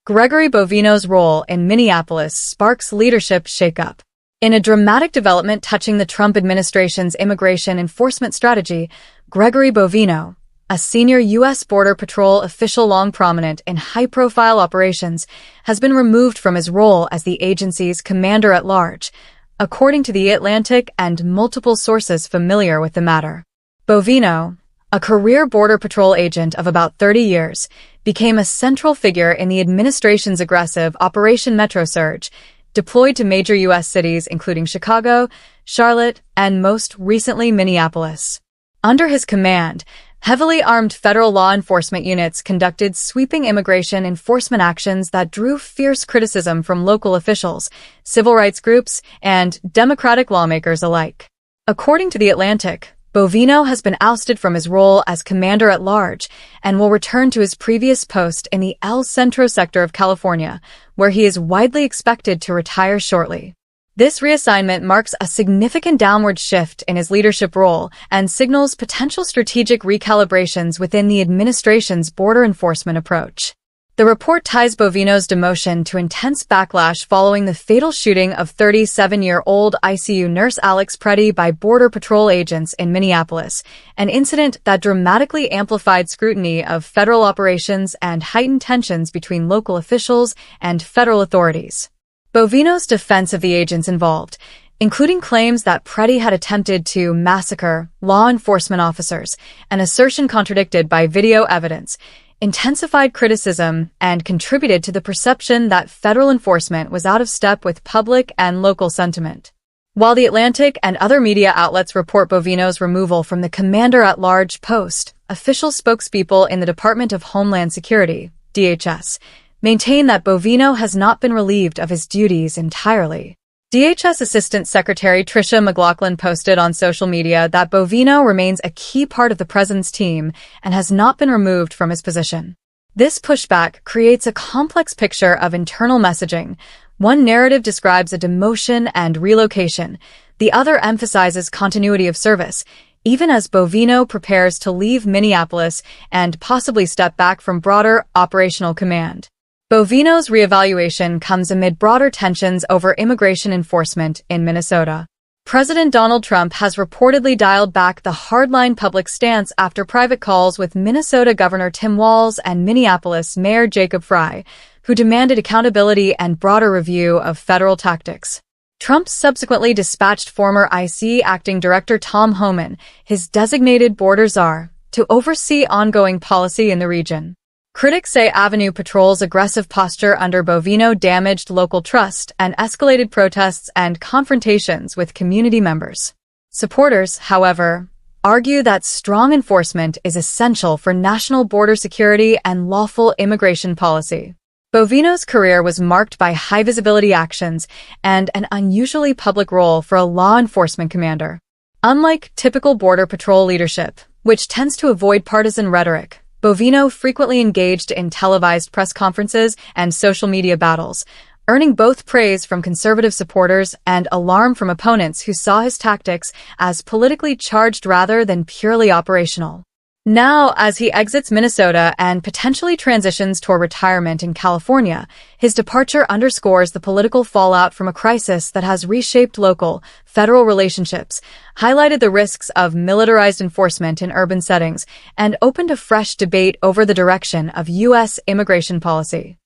Gregory Bovino's role in Minneapolis sparks leadership shakeup. In a dramatic development touching the Trump administration's immigration enforcement strategy, Gregory Bovino, a senior U.S. Border Patrol official long prominent in high-profile operations, has been removed from his role as the agency's commander-at-large, according to The Atlantic and multiple sources familiar with the matter. Bovino, a career Border Patrol agent of about 30 years, became a central figure in the administration's aggressive Operation Metro Surge, deployed to major U.S. cities including Chicago, Charlotte, and most recently Minneapolis. Under his command, heavily armed federal law enforcement units conducted sweeping immigration enforcement actions that drew fierce criticism from local officials, civil rights groups, and Democratic lawmakers alike. According to The Atlantic, Bovino has been ousted from his role as commander-at-large and will return to his previous post in the El Centro sector of California, where he is widely expected to retire shortly. This reassignment marks a significant downward shift in his leadership role and signals potential strategic recalibrations within the administration's border enforcement approach. The report ties Bovino's demotion to intense backlash following the fatal shooting of 37-year-old ICU nurse Alex Preddy by Border Patrol agents in Minneapolis, an incident that dramatically amplified scrutiny of federal operations and heightened tensions between local officials and federal authorities. Bovino's defense of the agents involved, including claims that Preddy had attempted to massacre law enforcement officers, an assertion contradicted by video evidence, intensified criticism and contributed to the perception that federal enforcement was out of step with public and local sentiment. While The Atlantic and other media outlets report Bovino's removal from the commander-at-large post, official spokespeople in the Department of Homeland Security, DHS, maintain that Bovino has not been relieved of his duties entirely. DHS Assistant Secretary Tricia McLaughlin posted on social media that Bovino remains a key part of the president's team and has not been removed from his position. This pushback creates a complex picture of internal messaging. One narrative describes a demotion and relocation. The other emphasizes continuity of service, even as Bovino prepares to leave Minneapolis and possibly step back from broader operational command. Bovino's reevaluation comes amid broader tensions over immigration enforcement in Minnesota. President Donald Trump has reportedly dialed back the hardline public stance after private calls with Minnesota Governor Tim Walz and Minneapolis Mayor Jacob Frey, who demanded accountability and broader review of federal tactics. Trump subsequently dispatched former IC Acting Director Tom Homan, his designated border czar, to oversee ongoing policy in the region. Critics say Avenue Patrol's aggressive posture under Bovino damaged local trust and escalated protests and confrontations with community members. Supporters, however, argue that strong enforcement is essential for national border security and lawful immigration policy. Bovino's career was marked by high-visibility actions and an unusually public role for a law enforcement commander. Unlike typical Border Patrol leadership, which tends to avoid partisan rhetoric, Bovino frequently engaged in televised press conferences and social media battles, earning both praise from conservative supporters and alarm from opponents who saw his tactics as politically charged rather than purely operational. Now, as he exits Minnesota and potentially transitions toward retirement in California, his departure underscores the political fallout from a crisis that has reshaped local, federal relationships, highlighted the risks of militarized enforcement in urban settings, and opened a fresh debate over the direction of U.S. immigration policy.